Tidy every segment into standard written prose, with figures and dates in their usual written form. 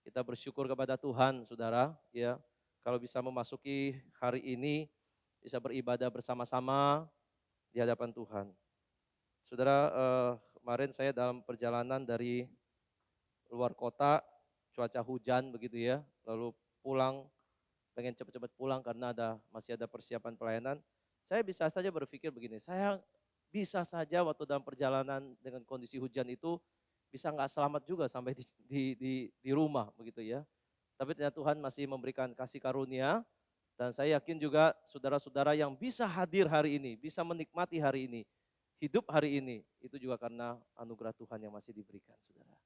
Kita bersyukur kepada Tuhan, saudara, ya. Kalau bisa memasuki hari ini, bisa beribadah bersama-sama di hadapan Tuhan. Saudara, kemarin saya dalam perjalanan dari luar kota, cuaca hujan begitu ya, lalu pulang, pengen cepat-cepat pulang karena masih ada persiapan pelayanan. Saya bisa saja berpikir begini, saya bisa saja waktu dalam perjalanan dengan kondisi hujan itu bisa nggak selamat juga sampai di rumah begitu ya. Tapi ternyata Tuhan masih memberikan kasih karunia dan saya yakin juga saudara-saudara yang bisa hadir hari ini, bisa menikmati hari ini, hidup hari ini, itu juga karena anugerah Tuhan yang masih diberikan, saudara.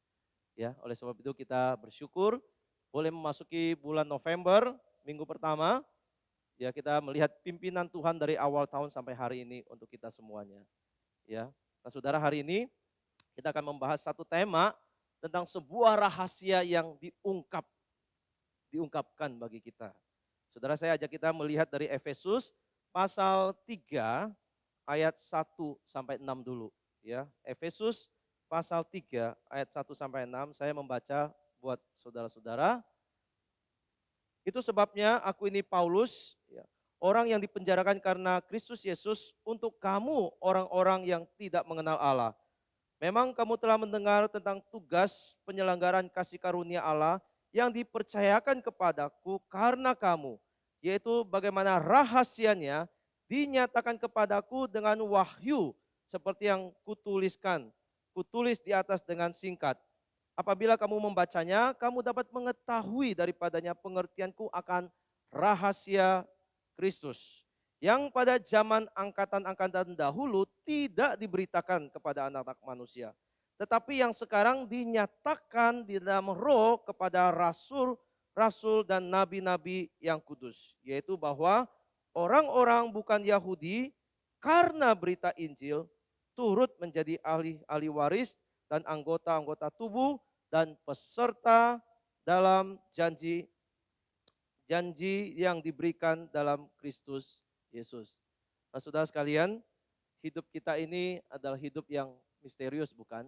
Ya, oleh sebab itu kita bersyukur boleh memasuki bulan November, minggu pertama, ya kita melihat pimpinan Tuhan dari awal tahun sampai hari ini untuk kita semuanya. Ya, nah saudara hari ini kita akan membahas satu tema tentang sebuah rahasia yang diungkapkan bagi kita. Saudara, saya ajak kita melihat dari Efesus pasal 3 ayat 1 sampai 6 dulu ya. Efesus pasal 3 ayat 1 sampai 6 saya membaca buat saudara-saudara. Itu sebabnya aku ini Paulus ya, orang yang dipenjarakan karena Kristus Yesus untuk kamu orang-orang yang tidak mengenal Allah. Memang kamu telah mendengar tentang tugas penyelenggaraan kasih karunia Allah yang dipercayakan kepadaku karena kamu, yaitu bagaimana rahasianya dinyatakan kepadaku dengan wahyu seperti yang kutuliskan. Kutulis di atas dengan singkat. Apabila kamu membacanya, kamu dapat mengetahui daripadanya pengertianku akan rahasia Kristus yang pada zaman angkatan-angkatan dahulu tidak diberitakan kepada anak-anak manusia. Tetapi yang sekarang dinyatakan di dalam roh kepada rasul-rasul dan nabi-nabi yang kudus. Yaitu bahwa orang-orang bukan Yahudi karena berita Injil turut menjadi ahli-ahli waris dan anggota-anggota tubuh dan peserta dalam janji yang diberikan dalam Kristus Yesus. Nah, saudara sekalian, hidup kita ini adalah hidup yang misterius, bukan?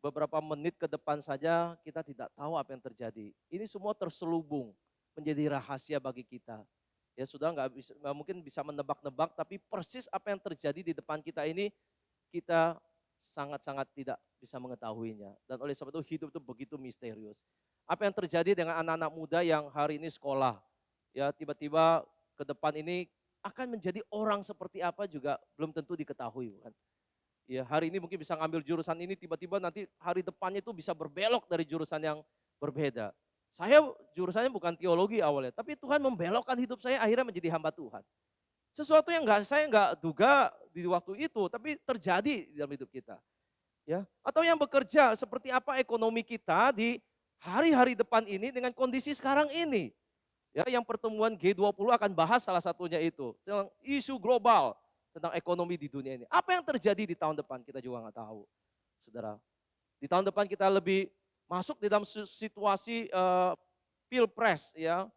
Beberapa menit ke depan saja kita tidak tahu apa yang terjadi. Ini semua terselubung menjadi rahasia bagi kita. Ya sudah nggak mungkin bisa menebak-nebak, tapi persis apa yang terjadi di depan kita ini kita sangat-sangat tidak bisa mengetahuinya. Dan oleh sebab itu hidup itu begitu misterius. Apa yang terjadi dengan anak-anak muda yang hari ini sekolah, ya tiba-tiba ke depan ini akan menjadi orang seperti apa juga belum tentu diketahui, bukan? Ya, hari ini mungkin bisa ngambil jurusan ini, tiba-tiba nanti hari depannya itu bisa berbelok dari jurusan yang berbeda. Saya jurusannya bukan teologi awalnya, tapi Tuhan membelokkan hidup saya akhirnya menjadi hamba Tuhan. Sesuatu yang saya nggak duga di waktu itu, tapi terjadi di dalam hidup kita. Ya, atau yang bekerja seperti apa ekonomi kita di hari-hari depan ini dengan kondisi sekarang ini. Ya, yang pertemuan G20 akan bahas salah satunya itu, tentang isu global tentang ekonomi di dunia ini. Apa yang terjadi di tahun depan kita juga nggak tahu, saudara. Di tahun depan kita lebih masuk di dalam situasi pilpres, ya,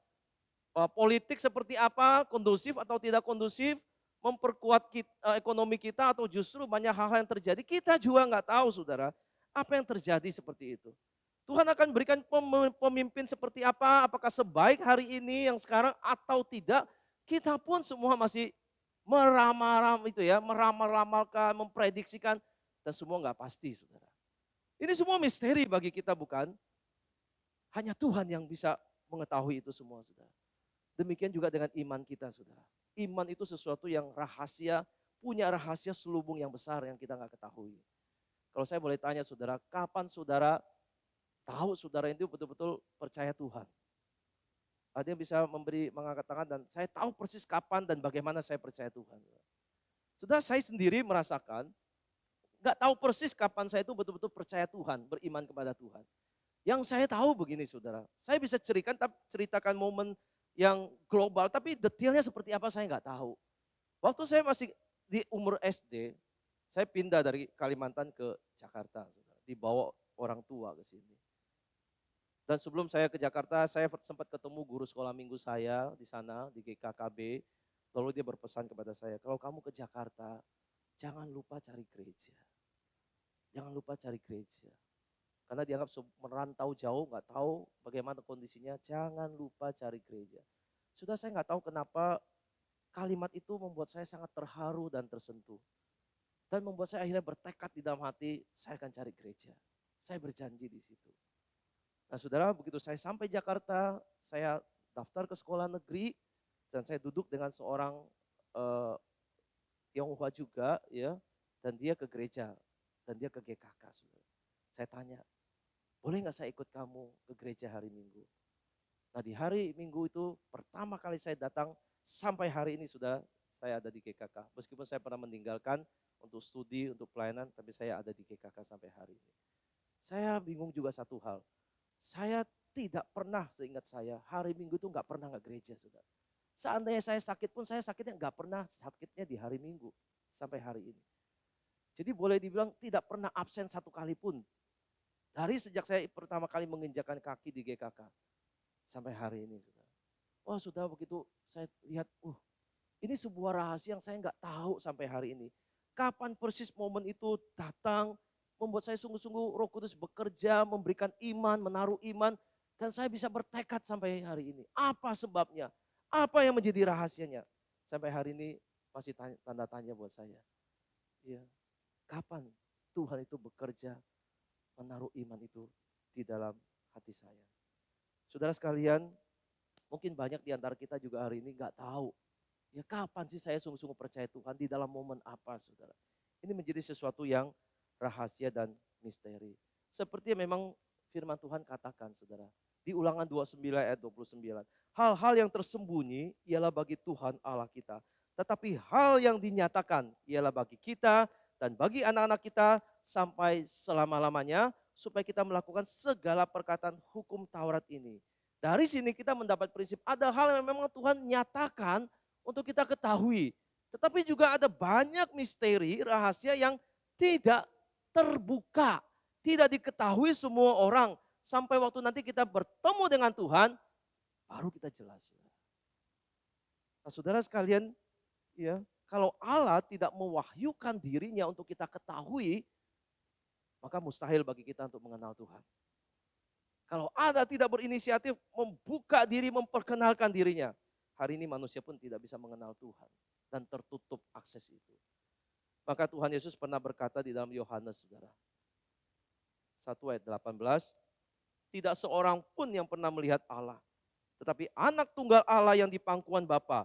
politik seperti apa, kondusif atau tidak kondusif, memperkuat ekonomi kita atau justru banyak hal-hal yang terjadi. Kita juga nggak tahu, saudara, apa yang terjadi seperti itu. Tuhan akan berikan pemimpin seperti apa, apakah sebaik hari ini yang sekarang atau tidak, kita pun semua masih meramal-ramal itu ya, meramal-ramalkan, memprediksikan, dan semua nggak pasti, saudara. Ini semua misteri bagi kita, bukan? Hanya Tuhan yang bisa mengetahui itu semua, saudara. Demikian juga dengan iman kita, saudara. Iman itu sesuatu yang rahasia, punya rahasia selubung yang besar yang kita nggak ketahui. Kalau saya boleh tanya saudara, kapan saudara tahu saudara itu betul-betul percaya Tuhan? Ada yang bisa mengangkat tangan dan saya tahu persis kapan dan bagaimana saya percaya Tuhan. Saudara, saya sendiri merasakan, nggak tahu persis kapan saya itu betul-betul percaya Tuhan, beriman kepada Tuhan. Yang saya tahu begini saudara, saya bisa ceritakan momen yang global, tapi detailnya seperti apa saya nggak tahu. Waktu saya masih di umur SD, saya pindah dari Kalimantan ke Jakarta, saudara. Dibawa orang tua ke sini. Dan sebelum saya ke Jakarta, saya sempat ketemu guru sekolah minggu saya di sana, di GKKB. Lalu dia berpesan kepada saya, kalau kamu ke Jakarta, jangan lupa cari gereja. Jangan lupa cari gereja. Karena dianggap merantau jauh, nggak tahu bagaimana kondisinya, jangan lupa cari gereja. Sudah saya nggak tahu kenapa kalimat itu membuat saya sangat terharu dan tersentuh. Dan membuat saya akhirnya bertekad di dalam hati, saya akan cari gereja. Saya berjanji di situ. Nah saudara, begitu saya sampai Jakarta, saya daftar ke sekolah negeri, dan saya duduk dengan seorang eh, Tionghoa juga, ya, dan dia ke gereja, dan dia ke GKK. Saudara. Saya tanya, boleh nggak saya ikut kamu ke gereja hari Minggu? Nah di hari Minggu itu pertama kali saya datang, sampai hari ini sudah saya ada di GKK. Meskipun saya pernah meninggalkan untuk studi, untuk pelayanan, tapi saya ada di GKK sampai hari ini. Saya bingung juga satu hal, saya tidak pernah seingat saya, hari Minggu itu nggak pernah nggak gereja, saudara. Seandainya saya sakit pun, saya sakitnya nggak pernah sakitnya di hari Minggu sampai hari ini. Jadi boleh dibilang tidak pernah absen satu kali pun. Dari sejak saya pertama kali menginjakan kaki di GKK sampai hari ini. Saudara. Wah sudah begitu saya lihat, ini sebuah rahasia yang saya nggak tahu sampai hari ini. Kapan persis momen itu datang, membuat saya sungguh-sungguh Roh Kudus bekerja, memberikan iman, menaruh iman, dan saya bisa bertekad sampai hari ini. Apa sebabnya? Apa yang menjadi rahasianya? Sampai hari ini masih tanda tanya buat saya. Ya, kapan Tuhan itu bekerja, menaruh iman itu di dalam hati saya. Saudara sekalian, mungkin banyak di antara kita juga hari ini nggak tahu. Ya kapan sih saya sungguh-sungguh percaya Tuhan, di dalam momen apa saudara. Ini menjadi sesuatu yang rahasia dan misteri. Seperti yang memang firman Tuhan katakan saudara. Di ulangan 29 ayat 29. Hal-hal yang tersembunyi ialah bagi Tuhan Allah kita. Tetapi hal yang dinyatakan ialah bagi kita dan bagi anak-anak kita sampai selama-lamanya. Supaya kita melakukan segala perkataan hukum Taurat ini. Dari sini kita mendapat prinsip ada hal yang memang Tuhan nyatakan untuk kita ketahui. Tetapi juga ada banyak misteri, rahasia yang tidak terbuka. Tidak diketahui semua orang. Sampai waktu nanti kita bertemu dengan Tuhan, baru kita jelas. Nah saudara sekalian, ya, kalau Allah tidak mewahyukan dirinya untuk kita ketahui, maka mustahil bagi kita untuk mengenal Tuhan. Kalau Allah tidak berinisiatif membuka diri, memperkenalkan dirinya, hari ini manusia pun tidak bisa mengenal Tuhan dan tertutup akses itu. Maka Tuhan Yesus pernah berkata di dalam Yohanes, saudara. 1 ayat 18, tidak seorang pun yang pernah melihat Allah. Tetapi anak tunggal Allah yang di pangkuan Bapa,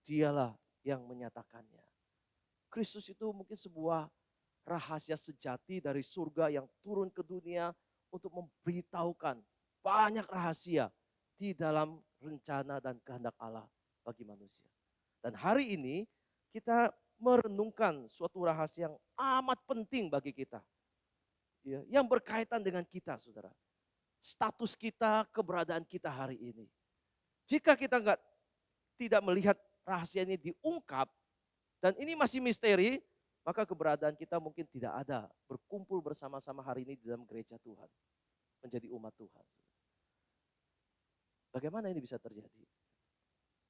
dialah yang menyatakannya. Kristus itu mungkin sebuah rahasia sejati dari surga yang turun ke dunia untuk memberitahukan banyak rahasia di dalam rencana dan kehendak Allah bagi manusia. Dan hari ini kita merenungkan suatu rahasia yang amat penting bagi kita. Ya, yang berkaitan dengan kita, saudara. Status kita, keberadaan kita hari ini. Jika kita tidak melihat rahasia ini diungkap, dan ini masih misteri, maka keberadaan kita mungkin tidak ada. Berkumpul bersama-sama hari ini di dalam gereja Tuhan. Menjadi umat Tuhan. Bagaimana ini bisa terjadi?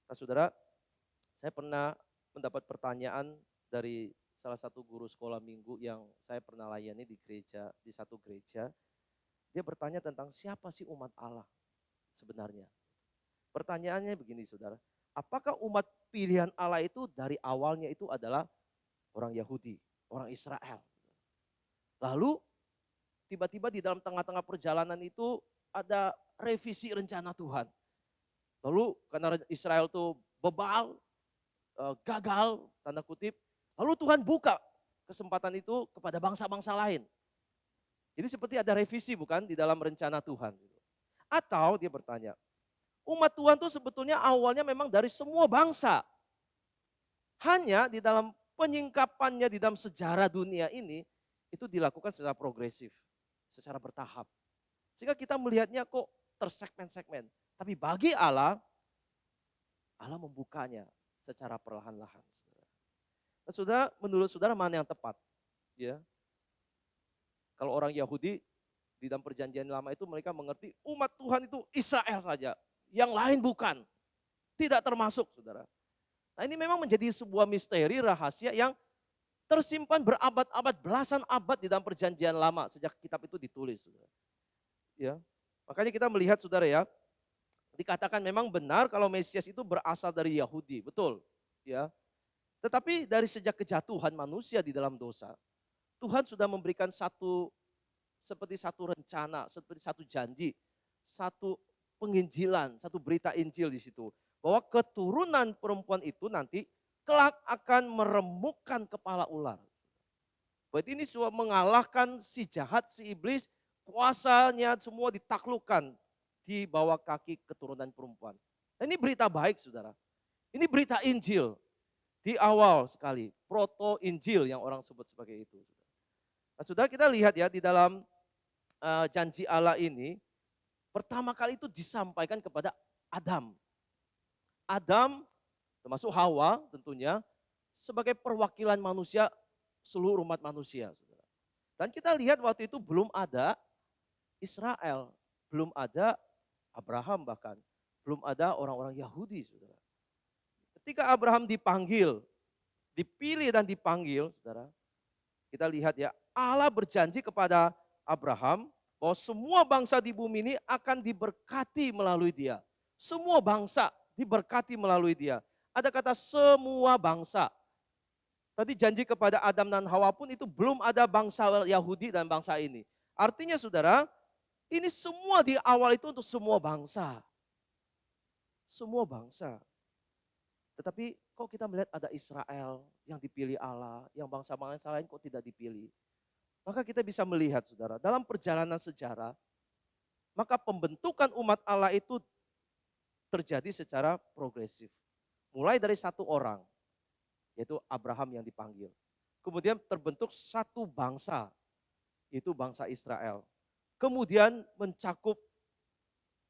Nah saudara, saya pernah mendapat pertanyaan dari salah satu guru sekolah minggu yang saya pernah layani di gereja, di satu gereja. Dia bertanya tentang siapa sih umat Allah sebenarnya. Pertanyaannya begini saudara, apakah umat pilihan Allah itu dari awalnya itu adalah orang Yahudi, orang Israel. Lalu tiba-tiba di dalam tengah-tengah perjalanan itu ada revisi rencana Tuhan. Lalu karena Israel itu bebal, gagal, tanda kutip. Lalu Tuhan buka kesempatan itu kepada bangsa-bangsa lain. Jadi seperti ada revisi bukan di dalam rencana Tuhan. Atau dia bertanya, umat Tuhan itu sebetulnya awalnya memang dari semua bangsa. Hanya di dalam penyingkapannya di dalam sejarah dunia ini, itu dilakukan secara progresif, secara bertahap. Sehingga kita melihatnya kok tersegmen-segmen. Tapi bagi Allah, Allah membukanya secara perlahan-lahan. Nah, saudara, menurut saudara mana yang tepat? Ya. Kalau orang Yahudi di dalam perjanjian lama itu mereka mengerti umat Tuhan itu Israel saja. Yang lain bukan. Tidak termasuk, saudara. Nah ini memang menjadi sebuah misteri rahasia yang tersimpan berabad-abad, belasan abad di dalam perjanjian lama sejak kitab itu ditulis. Saudara. Ya. Makanya kita melihat saudara ya, dikatakan memang benar kalau Mesias itu berasal dari Yahudi, betul. Ya. Tetapi dari sejak kejatuhan manusia di dalam dosa, Tuhan sudah memberikan seperti satu rencana, seperti satu janji, satu penginjilan, satu berita Injil di situ. Bahwa keturunan perempuan itu nanti kelak akan meremukkan kepala ular. Berarti ini semua mengalahkan si jahat, si iblis, kuasanya semua ditaklukkan di bawah kaki keturunan perempuan. Nah, ini berita baik saudara. Ini berita Injil di awal sekali. Proto Injil yang orang sebut sebagai itu. Nah saudara kita lihat ya di dalam janji Allah ini. Pertama kali itu disampaikan kepada Adam. Adam termasuk Hawa tentunya sebagai perwakilan manusia, seluruh umat manusia. Dan kita lihat waktu itu belum ada Israel, belum ada Abraham bahkan, belum ada orang-orang Yahudi. Saudara. Ketika Abraham dipanggil, dipilih dan dipanggil, saudara, kita lihat ya, Allah berjanji kepada Abraham bahwa semua bangsa di bumi ini akan diberkati melalui dia. Semua bangsa diberkati melalui dia. Ada kata semua bangsa. Tadi janji kepada Adam dan Hawa pun itu belum ada bangsa Yahudi dan bangsa ini. Artinya saudara, ini semua di awal itu untuk semua bangsa. Semua bangsa. Tetapi kok kita melihat ada Israel yang dipilih Allah, yang bangsa-bangsa lain kok tidak dipilih. Maka kita bisa melihat saudara, dalam perjalanan sejarah, maka pembentukan umat Allah itu terjadi secara progresif. Mulai dari satu orang, yaitu Abraham yang dipanggil. Kemudian terbentuk satu bangsa, yaitu bangsa Israel. Kemudian mencakup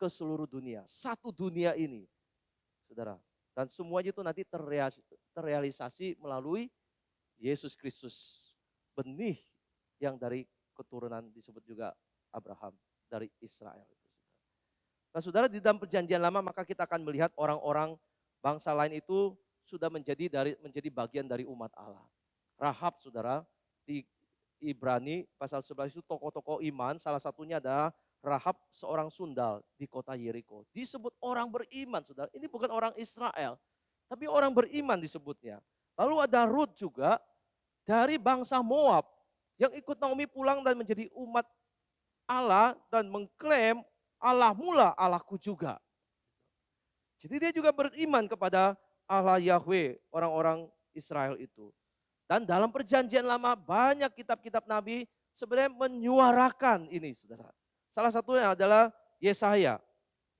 ke seluruh dunia. Satu dunia ini, saudara. Dan semuanya itu nanti terrealisasi melalui Yesus Kristus. Benih yang dari keturunan disebut juga Abraham, dari Israel. Nah saudara, di dalam perjanjian lama maka kita akan melihat orang-orang bangsa lain itu sudah menjadi bagian dari umat Allah. Rahab saudara, di Ibrani pasal 11 itu tokoh-tokoh iman, salah satunya adalah Rahab seorang sundal di kota Yeriko. Disebut orang beriman saudara, ini bukan orang Israel, tapi orang beriman disebutnya. Lalu ada Ruth juga dari bangsa Moab yang ikut Naomi pulang dan menjadi umat Allah dan mengklaim Allah mula Allahku juga. Jadi dia juga beriman kepada Allah Yahweh, orang-orang Israel itu. Dan dalam perjanjian lama banyak kitab-kitab Nabi sebenarnya menyuarakan ini saudara. Salah satunya adalah Yesaya.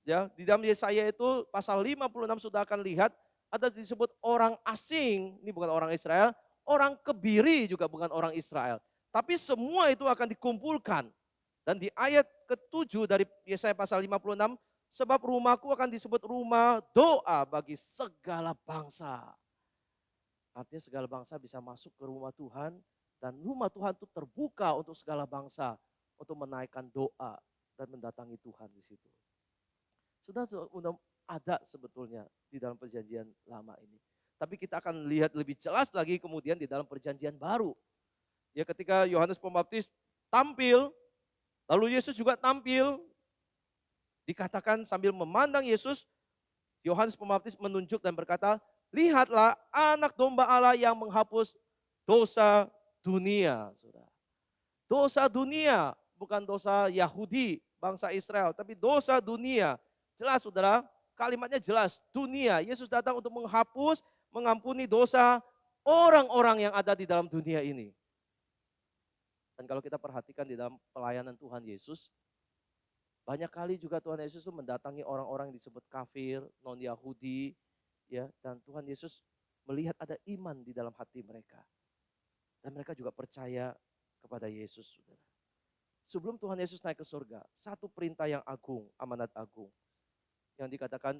Ya, di dalam Yesaya itu pasal 56 sudah akan lihat ada disebut orang asing, ini bukan orang Israel, orang kebiri juga bukan orang Israel. Tapi semua itu akan dikumpulkan. Dan di ayat ke-7 dari Yesaya pasal 56, sebab rumahku akan disebut rumah doa bagi segala bangsa. Artinya segala bangsa bisa masuk ke rumah Tuhan dan rumah Tuhan itu terbuka untuk segala bangsa untuk menaikkan doa dan mendatangi Tuhan di situ. Sudah ada sebetulnya di dalam perjanjian lama ini. Tapi kita akan lihat lebih jelas lagi kemudian di dalam perjanjian baru. Ya ketika Yohanes Pembaptis tampil, lalu Yesus juga tampil, dikatakan sambil memandang Yesus, Yohanes Pembaptis menunjuk dan berkata, lihatlah anak domba Allah yang menghapus dosa dunia. Dosa dunia, bukan dosa Yahudi, bangsa Israel, tapi dosa dunia. Jelas saudara, kalimatnya jelas, dunia. Yesus datang untuk menghapus, mengampuni dosa orang-orang yang ada di dalam dunia ini. Dan kalau kita perhatikan di dalam pelayanan Tuhan Yesus, banyak kali juga Tuhan Yesus itu mendatangi orang-orang yang disebut kafir, non-Yahudi, ya, dan Tuhan Yesus melihat ada iman di dalam hati mereka. Dan mereka juga percaya kepada Yesus, saudara. Sebelum Tuhan Yesus naik ke surga, satu perintah yang agung, amanat agung. Yang dikatakan,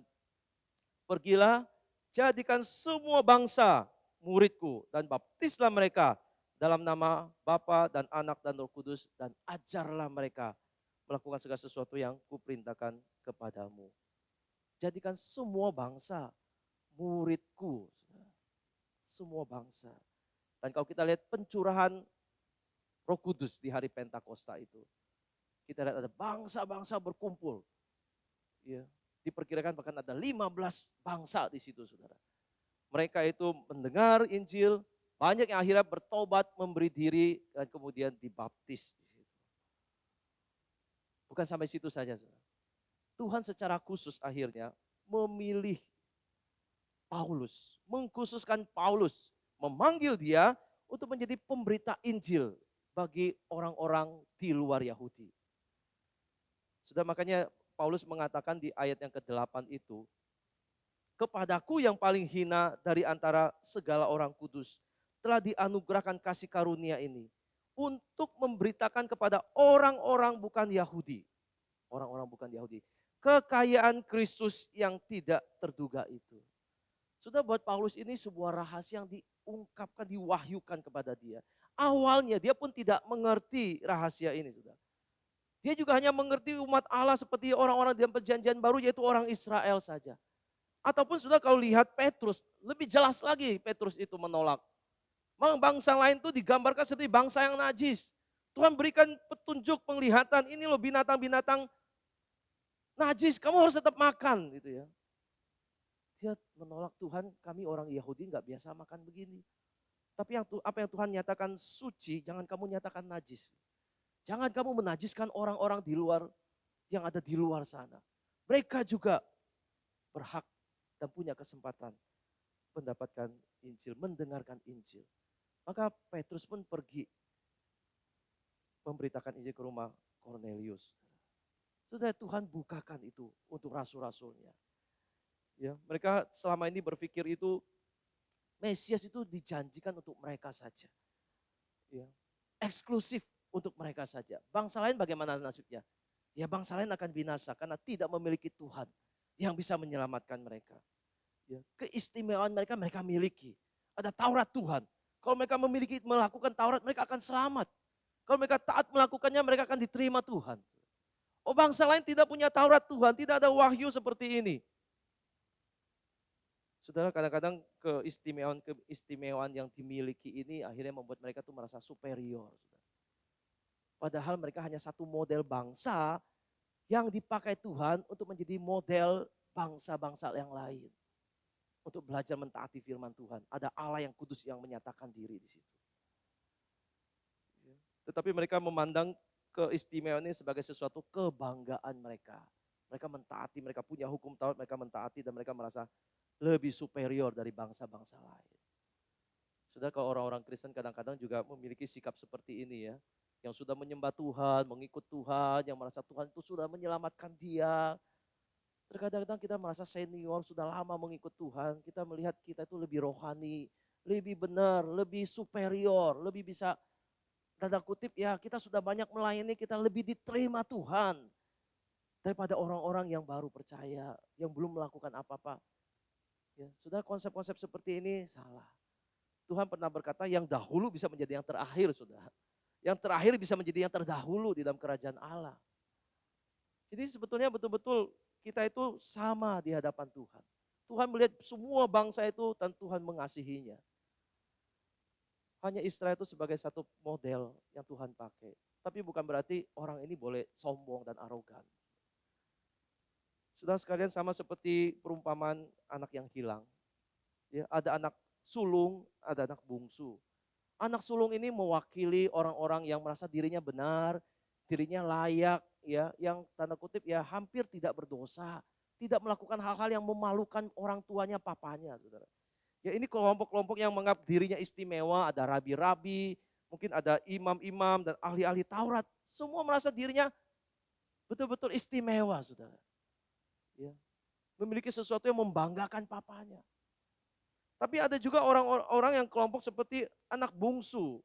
pergilah, jadikan semua bangsa muridku, dan baptislah mereka dalam nama Bapa dan Anak dan Roh Kudus, dan ajarlah mereka melakukan segala sesuatu yang kuperintahkan kepadamu. Jadikan semua bangsa muridku. Semua bangsa. Dan kalau kita lihat pencurahan Roh Kudus di hari Pentakosta itu. Kita lihat ada bangsa-bangsa berkumpul. Ya, diperkirakan bahkan ada 15 bangsa di situ, saudara. Mereka itu mendengar Injil, banyak yang akhirnya bertobat, memberi diri, dan kemudian dibaptis di situ. Bukan sampai situ saja, saudara. Tuhan secara khusus akhirnya memilih Paulus, mengkhususkan Paulus, memanggil dia untuk menjadi pemberita Injil bagi orang-orang di luar Yahudi. Sudah makanya Paulus mengatakan di ayat yang ke-8 itu, kepadaku yang paling hina dari antara segala orang kudus, telah dianugerahkan kasih karunia ini, untuk memberitakan kepada orang-orang bukan Yahudi. Orang-orang bukan Yahudi. Kekayaan Kristus yang tidak terduga itu. Sudah buat Paulus ini sebuah rahasia yang diungkapkan, diwahyukan kepada dia. Awalnya dia pun tidak mengerti rahasia ini, sudah. Dia juga hanya mengerti umat Allah seperti orang-orang dalam perjanjian baru, yaitu orang Israel saja. Ataupun sudah kalau lihat Petrus, lebih jelas lagi Petrus itu menolak. Bangsa lain itu digambarkan seperti bangsa yang najis. Tuhan berikan petunjuk, penglihatan, ini loh binatang-binatang najis, kamu harus tetap makan gitu ya. Dia menolak, Tuhan, kami orang Yahudi nggak biasa makan begini. Tapi apa yang Tuhan nyatakan suci, jangan kamu nyatakan najis. Jangan kamu menajiskan orang-orang di luar yang ada di luar sana. Mereka juga berhak dan punya kesempatan mendapatkan Injil, mendengarkan Injil. Maka Petrus pun pergi memberitakan Injil ke rumah Cornelius. Sudah Tuhan bukakan itu untuk rasul-rasulnya. Ya, mereka selama ini berpikir itu Mesias itu dijanjikan untuk mereka saja. Ya, eksklusif untuk mereka saja. Bangsa lain bagaimana nasibnya? Ya bangsa lain akan binasa karena tidak memiliki Tuhan yang bisa menyelamatkan mereka. Ya, keistimewaan mereka miliki. Ada Taurat Tuhan. Kalau mereka melakukan Taurat, mereka akan selamat. Kalau mereka taat melakukannya, mereka akan diterima Tuhan. Oh bangsa lain tidak punya Taurat Tuhan, tidak ada wahyu seperti ini. Saudara, kadang-kadang keistimewaan yang dimiliki ini akhirnya membuat mereka tuh merasa superior. Padahal mereka hanya satu model bangsa yang dipakai Tuhan untuk menjadi model bangsa-bangsa yang lain. Untuk belajar mentaati firman Tuhan. Ada Allah yang kudus yang menyatakan diri di situ. Tetapi mereka memandang keistimewaan ini sebagai sesuatu kebanggaan mereka. Mereka mentaati, mereka punya hukum Taurat, mereka mentaati dan mereka merasa lebih superior dari bangsa-bangsa lain. Sudah kalau orang-orang Kristen kadang-kadang juga memiliki sikap seperti ini ya. Yang sudah menyembah Tuhan, mengikut Tuhan, yang merasa Tuhan itu sudah menyelamatkan dia. Terkadang-kadang kita merasa senior, sudah lama mengikut Tuhan. Kita melihat kita itu lebih rohani, lebih benar, lebih superior, lebih bisa, tanda kutip ya, kita sudah banyak melayani, kita lebih diterima Tuhan. Daripada orang-orang yang baru percaya, yang belum melakukan apa-apa. Ya, sudah konsep-konsep seperti ini salah. Tuhan pernah berkata yang dahulu bisa menjadi yang terakhir, sudah. Yang terakhir bisa menjadi yang terdahulu di dalam kerajaan Allah. Jadi sebetulnya betul-betul kita itu sama di hadapan Tuhan. Tuhan melihat semua bangsa itu dan Tuhan mengasihinya. Hanya Israel itu sebagai satu model yang Tuhan pakai. Tapi bukan berarti orang ini boleh sombong dan arogan. Sudah sekalian sama seperti perumpamaan anak yang hilang. Ya, ada anak sulung, ada anak bungsu. Anak sulung ini mewakili orang-orang yang merasa dirinya benar, dirinya layak, ya, yang tanda kutip ya hampir tidak berdosa, tidak melakukan hal-hal yang memalukan orang tuanya, papanya, saudara. Ya ini kelompok-kelompok yang menganggap dirinya istimewa, ada rabi-rabi, mungkin ada imam-imam dan ahli-ahli Taurat. Semua merasa dirinya betul-betul istimewa, saudara. Ya, memiliki sesuatu yang membanggakan papanya. Tapi ada juga orang-orang yang kelompok seperti anak bungsu.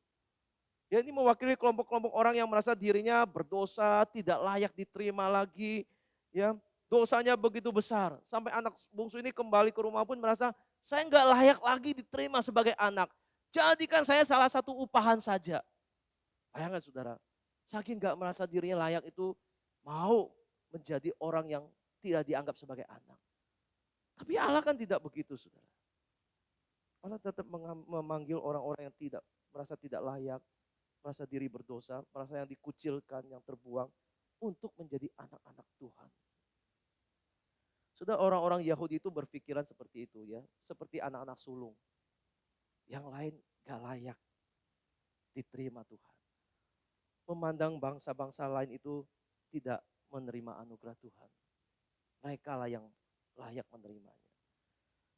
Ya ini mewakili kelompok-kelompok orang yang merasa dirinya berdosa, tidak layak diterima lagi. Ya, dosanya begitu besar. Sampai anak bungsu ini kembali ke rumah pun merasa, saya nggak layak lagi diterima sebagai anak. Jadikan saya salah satu upahan saja. Bayangkan saudara, saking nggak merasa dirinya layak itu mau menjadi orang yang tidak dianggap sebagai anak. Tapi Allah kan tidak begitu saudara. Allah tetap memanggil orang-orang yang merasa tidak layak, merasa diri berdosa, merasa yang dikucilkan, yang terbuang. untuk menjadi anak-anak Tuhan. Sudah orang-orang Yahudi itu berpikiran seperti itu ya, seperti anak-anak sulung. Yang lain gak layak diterima Tuhan. Memandang bangsa-bangsa lain itu tidak menerima anugerah Tuhan. Mereka lah yang layak menerimanya.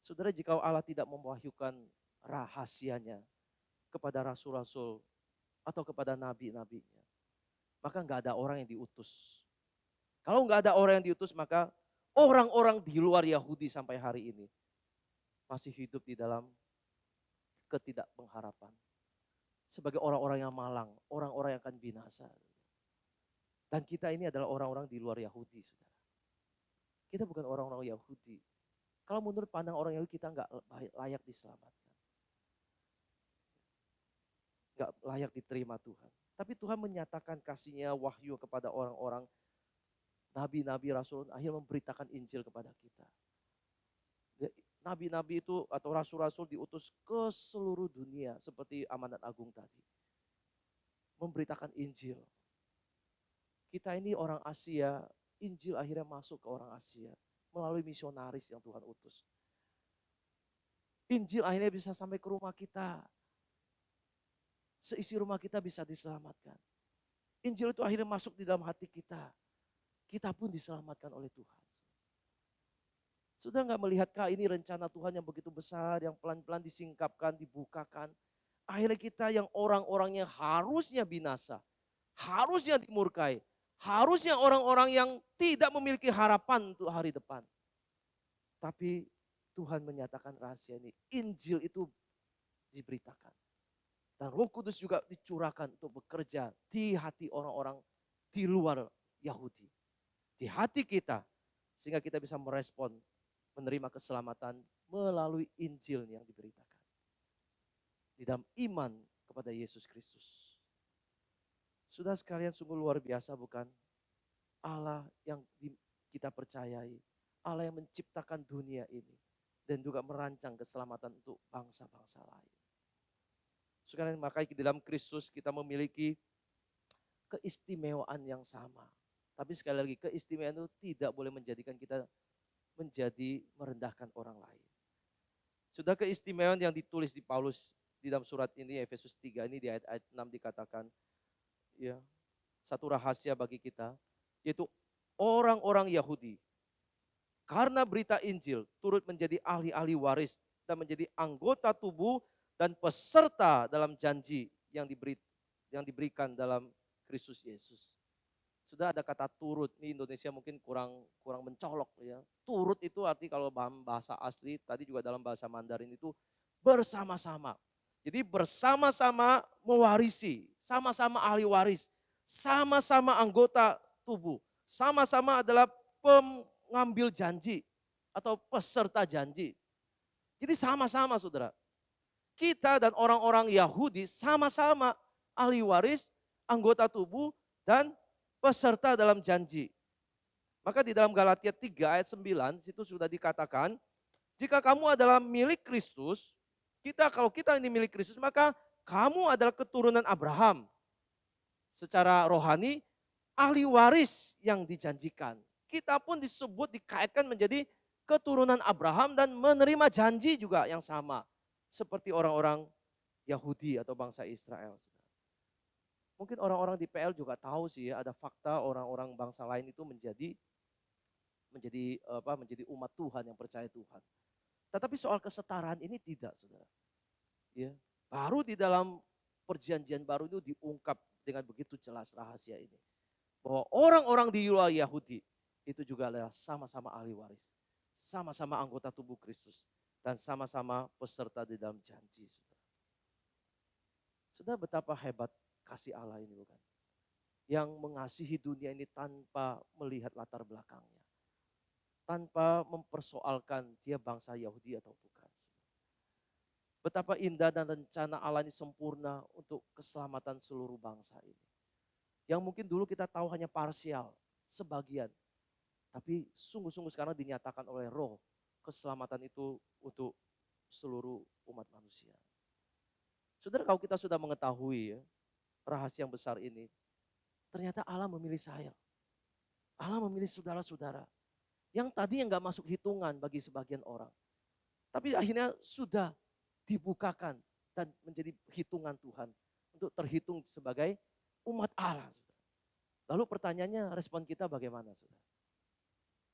Saudara, jika Allah tidak mewahyukan rahasianya kepada rasul-rasul atau kepada nabi-nabinya, maka nggak ada orang yang diutus. Kalau nggak ada orang yang diutus, maka orang-orang di luar Yahudi sampai hari ini masih hidup di dalam ketidakpengharapan. Sebagai orang-orang yang malang, orang-orang yang akan binasa. Dan kita ini adalah orang-orang di luar Yahudi, saudara. Kita bukan orang-orang Yahudi. Kalau menurut pandang orang Yahudi, kita nggak layak diselamatkan. Nggak layak diterima Tuhan. Tapi Tuhan menyatakan kasih-Nya wahyu kepada orang-orang nabi-nabi rasul akhirnya memberitakan Injil kepada kita. Nabi-nabi itu atau rasul-rasul diutus ke seluruh dunia seperti amanat agung tadi. Memberitakan Injil. Kita ini orang Asia, Injil akhirnya masuk ke orang Asia melalui misionaris yang Tuhan utus. Injil akhirnya bisa sampai ke rumah kita. Seisi rumah kita bisa diselamatkan. Injil itu akhirnya masuk di dalam hati kita. Kita pun diselamatkan oleh Tuhan. Sudah nggak melihatkah ini rencana Tuhan yang begitu besar, yang pelan-pelan disingkapkan, dibukakan. Akhirnya kita yang orang-orang yang harusnya binasa, harusnya dimurkai, harusnya orang-orang yang tidak memiliki harapan untuk hari depan. Tapi Tuhan menyatakan rahasia ini, Injil itu diberitakan. Dan Roh Kudus juga dicurahkan untuk bekerja di hati orang-orang di luar Yahudi. Di hati kita, sehingga kita bisa merespon, menerima keselamatan melalui Injil yang diberitakan. Di dalam iman kepada Yesus Kristus. Sudah sekalian sungguh luar biasa bukan? Allah yang kita percayai. Allah yang menciptakan dunia ini. Dan juga merancang keselamatan untuk bangsa-bangsa lain. Sekalian makanya di dalam Kristus kita memiliki keistimewaan yang sama. Tapi sekali lagi keistimewaan itu tidak boleh menjadikan kita menjadi merendahkan orang lain. Sudah keistimewaan yang ditulis di Paulus di dalam surat ini Efesus 3 ini di ayat 6 dikatakan ya satu rahasia bagi kita yaitu orang-orang Yahudi karena berita Injil turut menjadi ahli-ahli waris dan menjadi anggota tubuh dan peserta dalam janji yang diberikan dalam Kristus Yesus. Sudah ada kata turut, ini Indonesia mungkin kurang mencolok ya. Turut itu arti kalau bahasa asli, tadi juga dalam bahasa Mandarin itu bersama-sama. Jadi bersama-sama mewarisi, sama-sama ahli waris, sama-sama anggota tubuh, sama-sama adalah pengambil janji atau peserta janji. Jadi sama-sama saudara. Kita dan orang-orang Yahudi sama-sama ahli waris, anggota tubuh, dan peserta dalam janji. Maka di dalam Galatia 3 ayat 9, situ sudah dikatakan, jika kamu adalah milik Kristus, kalau kita ini milik Kristus, maka kamu adalah keturunan Abraham. Secara rohani, ahli waris yang dijanjikan. Kita pun disebut, dikaitkan menjadi keturunan Abraham dan menerima janji juga yang sama. Seperti orang-orang Yahudi atau bangsa Israel. Mungkin orang-orang di PL juga tahu sih ya, ada fakta orang-orang bangsa lain itu menjadi umat Tuhan yang percaya Tuhan. Tetapi soal kesetaraan ini tidak, saudara. Ya, baru di dalam perjanjian baru itu diungkap dengan begitu jelas rahasia ini. Bahwa orang-orang di luar Yahudi itu juga adalah sama-sama ahli waris. Sama-sama anggota tubuh Kristus. Dan sama-sama peserta di dalam janji. Saudara, betapa hebat kasih Allah ini bukan? Yang mengasihi dunia ini tanpa melihat latar belakangnya. Tanpa mempersoalkan dia bangsa Yahudi atau bukan. Betapa indah dan rencana Allah ini sempurna untuk keselamatan seluruh bangsa ini. Yang mungkin dulu kita tahu hanya parsial, sebagian. Tapi sungguh-sungguh sekarang dinyatakan oleh Roh keselamatan itu untuk seluruh umat manusia. Saudara, kalau kita sudah mengetahui ya, rahasia yang besar ini, ternyata Allah memilih saya. Allah memilih saudara-saudara yang tadinya nggak masuk hitungan bagi sebagian orang. Tapi akhirnya sudah dibukakan dan menjadi hitungan Tuhan untuk terhitung sebagai umat Allah. Lalu pertanyaannya, respon kita bagaimana, saudara?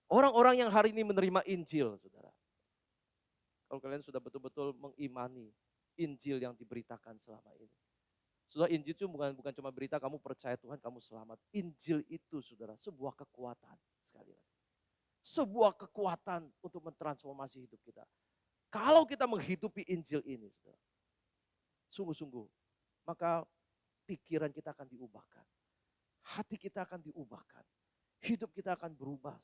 Orang-orang yang hari ini menerima Injil, saudara. Kalau kalian sudah betul-betul mengimani Injil yang diberitakan selama ini. Saudara, Injil itu bukan cuma berita kamu percaya Tuhan, kamu selamat. Injil itu, saudara, sebuah kekuatan. Sekali lagi. Sebuah kekuatan untuk mentransformasi hidup kita. Kalau kita menghidupi Injil ini, saudara, sungguh-sungguh, maka pikiran kita akan diubahkan. Hati kita akan diubahkan. Hidup kita akan berubah.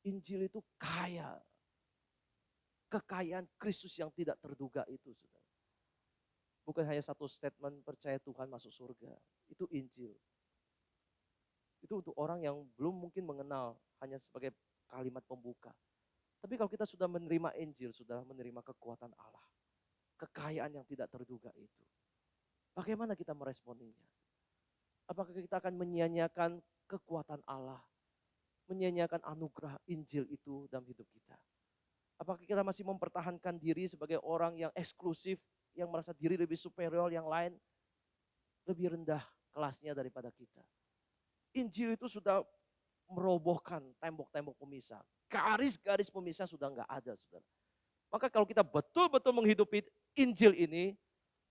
Injil itu kaya. Kekayaan Kristus yang tidak terduga itu, saudara. Bukan hanya satu statement percaya Tuhan masuk surga. Itu Injil. Itu untuk orang yang belum mungkin mengenal hanya sebagai kalimat pembuka. Tapi kalau kita sudah menerima Injil, sudah menerima kekuatan Allah. Kekayaan yang tidak terduga itu. Bagaimana kita meresponinya? Apakah kita akan menyia-nyiakan kekuatan Allah? Menyia-nyiakan anugerah Injil itu dalam hidup kita? Apakah kita masih mempertahankan diri sebagai orang yang eksklusif, yang merasa diri lebih superior, yang lain lebih rendah kelasnya daripada kita? Injil itu sudah merobohkan tembok-tembok pemisah. Garis-garis pemisah sudah nggak ada, saudara. Maka kalau kita betul-betul menghidupi Injil ini,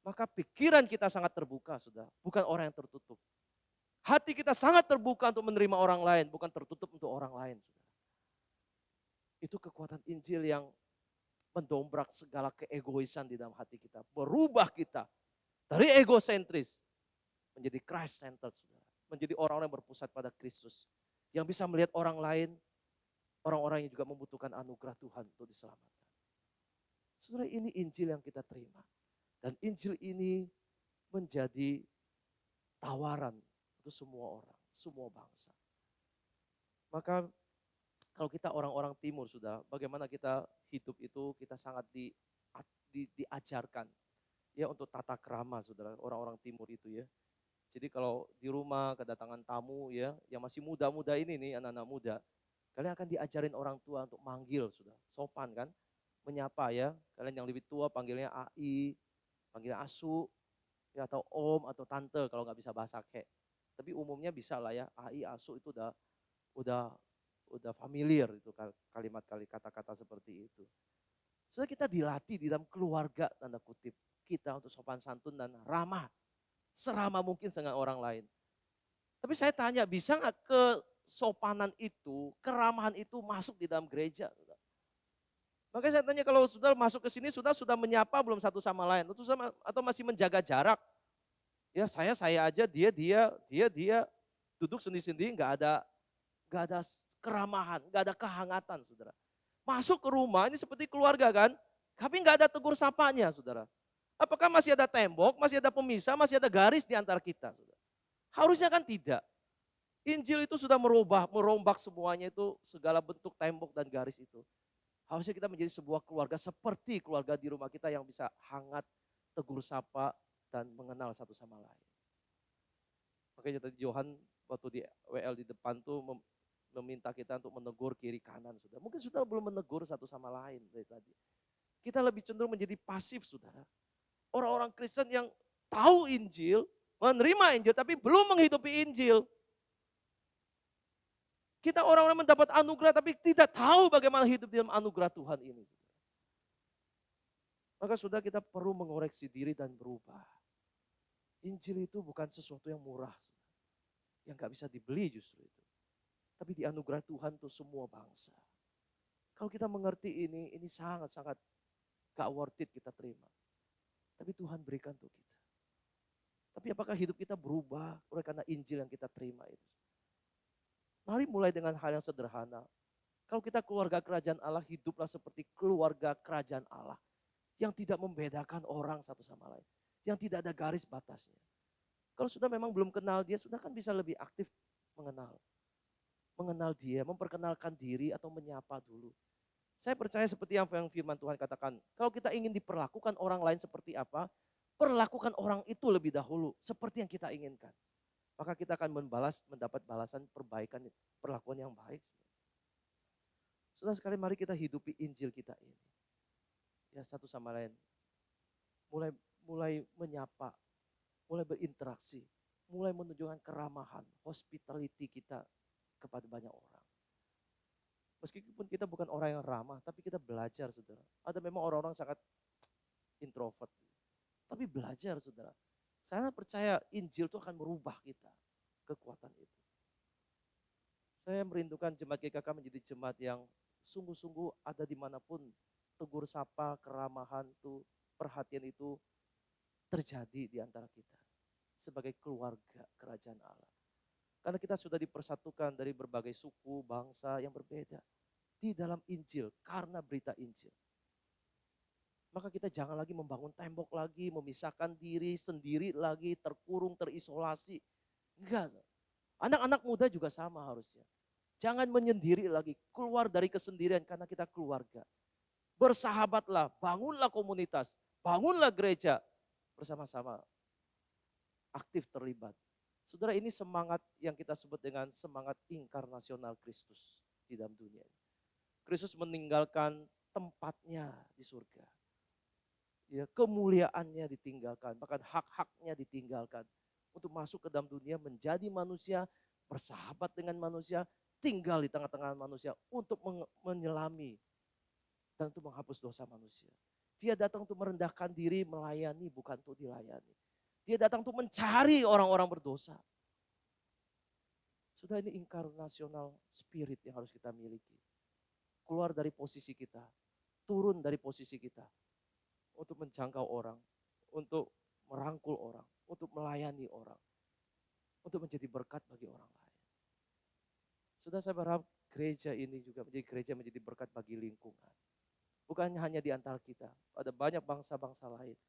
maka pikiran kita sangat terbuka, saudara. Bukan orang yang tertutup. Hati kita sangat terbuka untuk menerima orang lain, bukan tertutup untuk orang lain, saudara. Itu kekuatan Injil yang mendobrak segala keegoisan di dalam hati kita. Berubah kita dari egosentris menjadi Christ-centered, saudara. Menjadi orang-orang yang berpusat pada Kristus. Yang bisa melihat orang lain, orang-orang yang juga membutuhkan anugerah Tuhan untuk diselamatkan. Saudara, ini Injil yang kita terima. Dan Injil ini menjadi tawaran untuk semua orang, semua bangsa. Maka kalau kita orang-orang timur, sudah bagaimana kita hidup itu, kita sangat diajarkan ya untuk tata krama, saudara, orang-orang timur itu ya. Jadi kalau di rumah kedatangan tamu ya, yang masih muda-muda ini nih, anak-anak muda, kalian akan diajarin orang tua untuk manggil, sudah sopan kan, menyapa ya. Kalian yang lebih tua panggilnya ai, panggilnya asu, ya, atau om atau tante kalau nggak bisa bahasa kek. Tapi umumnya bisa lah ya, ai, asu itu udah udah familiar itu kalimat kata-kata seperti itu. Sudah kita dilatih di dalam keluarga tanda kutip kita untuk sopan santun dan ramah, seramah mungkin dengan orang lain. Tapi saya tanya, bisa nggak kesopanan itu, keramahan itu masuk di dalam gereja? Makanya saya tanya, kalau sudah masuk ke sini sudah menyapa belum satu sama lain, atau masih menjaga jarak? Ya saya aja, dia duduk sendiri-sendiri, nggak ada keramahan, nggak ada kehangatan, saudara. Masuk ke rumah ini seperti keluarga kan, tapi nggak ada tegur sapanya, saudara. Apakah masih ada tembok, masih ada pemisah, masih ada garis di antara kita, saudara? Harusnya kan tidak. Injil itu sudah merombak semuanya itu, segala bentuk tembok dan garis itu. Harusnya kita menjadi sebuah keluarga seperti keluarga di rumah kita yang bisa hangat, tegur sapa, dan mengenal satu sama lain. Makanya tadi Johan waktu di WL di depan tuh meminta kita untuk menegur kiri kanan, saudara. Mungkin saudara belum menegur satu sama lain dari tadi. Kita lebih cenderung menjadi pasif, saudara. Orang-orang Kristen yang tahu Injil, menerima Injil, tapi belum menghidupi Injil. Kita orang-orang mendapat anugerah, tapi tidak tahu bagaimana hidup dalam anugerah Tuhan ini. Maka sudah kita perlu mengoreksi diri dan berubah. Injil itu bukan sesuatu yang murah, yang gak bisa dibeli justru itu. Tapi dianugerah Tuhan untuk semua bangsa. Kalau kita mengerti ini sangat-sangat gak worth it kita terima. Tapi Tuhan berikan untuk kita. Tapi apakah hidup kita berubah oleh karena Injil yang kita terima itu? Mari mulai dengan hal yang sederhana. Kalau kita keluarga kerajaan Allah, hiduplah seperti keluarga kerajaan Allah. Yang tidak membedakan orang satu sama lain. Yang tidak ada garis batasnya. Kalau sudah memang belum kenal dia, sudah kan bisa lebih aktif mengenal. Mengenal dia, memperkenalkan diri atau menyapa dulu. Saya percaya seperti yang firman Tuhan katakan. Kalau kita ingin diperlakukan orang lain seperti apa, perlakukan orang itu lebih dahulu. Seperti yang kita inginkan. maka kita akan mendapat balasan perbaikan, perlakuan yang baik. Saudara sekali, mari kita hidupi Injil kita ini. Ya, satu sama lain. Mulai mulai menyapa, mulai berinteraksi, mulai menunjukkan keramahan, hospitality kita kepada banyak orang. Meskipun kita bukan orang yang ramah, tapi kita belajar, saudara. Ada memang orang-orang sangat introvert, tapi belajar, saudara. Saya percaya Injil itu akan merubah kita, kekuatan itu. Saya merindukan jemaat GKK menjadi jemaat yang sungguh-sungguh ada dimanapun, tegur sapa, keramahan itu, perhatian itu terjadi di antara kita sebagai keluarga kerajaan Allah. Karena kita sudah dipersatukan dari berbagai suku, bangsa yang berbeda di dalam Injil karena berita Injil. Maka kita jangan lagi membangun tembok lagi, memisahkan diri sendiri lagi, terkurung, terisolasi. Enggak. Anak-anak muda juga sama harusnya. Jangan menyendiri lagi, keluar dari kesendirian karena kita keluarga. Bersahabatlah, bangunlah komunitas, bangunlah gereja bersama-sama, aktif terlibat. Saudara, ini semangat yang kita sebut dengan semangat inkarnasional Kristus di dalam dunia. Kristus meninggalkan tempatnya di surga. Ya, kemuliaannya ditinggalkan, bahkan hak-haknya ditinggalkan untuk masuk ke dalam dunia, menjadi manusia, bersahabat dengan manusia, tinggal di tengah-tengah manusia untuk menyelami dan untuk menghapus dosa manusia. Dia datang untuk merendahkan diri, melayani, bukan untuk dilayani. Dia datang untuk mencari orang-orang berdosa. Sudah, ini inkarnasional spirit yang harus kita miliki. Keluar dari posisi kita, turun dari posisi kita, untuk menjangkau orang, untuk merangkul orang, untuk melayani orang, untuk menjadi berkat bagi orang lain. Sudah, saya berharap gereja ini juga menjadi gereja, menjadi berkat bagi lingkungan. Bukan hanya di antara kita, ada banyak bangsa-bangsa lain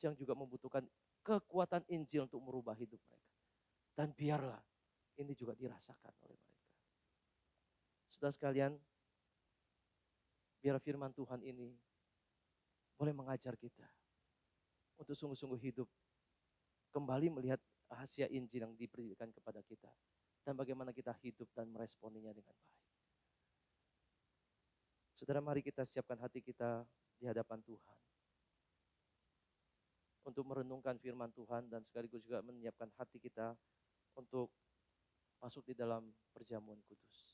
yang juga membutuhkan kekuatan Injil untuk merubah hidup mereka. Dan biarlah ini juga dirasakan oleh mereka. Saudara sekalian, biar firman Tuhan ini boleh mengajar kita untuk sungguh-sungguh hidup, kembali melihat rahasia Injil yang diberikan kepada kita, dan bagaimana kita hidup dan meresponinya dengan baik. Saudara, mari kita siapkan hati kita di hadapan Tuhan untuk merenungkan firman Tuhan dan sekaligus juga menyiapkan hati kita untuk masuk di dalam perjamuan kudus.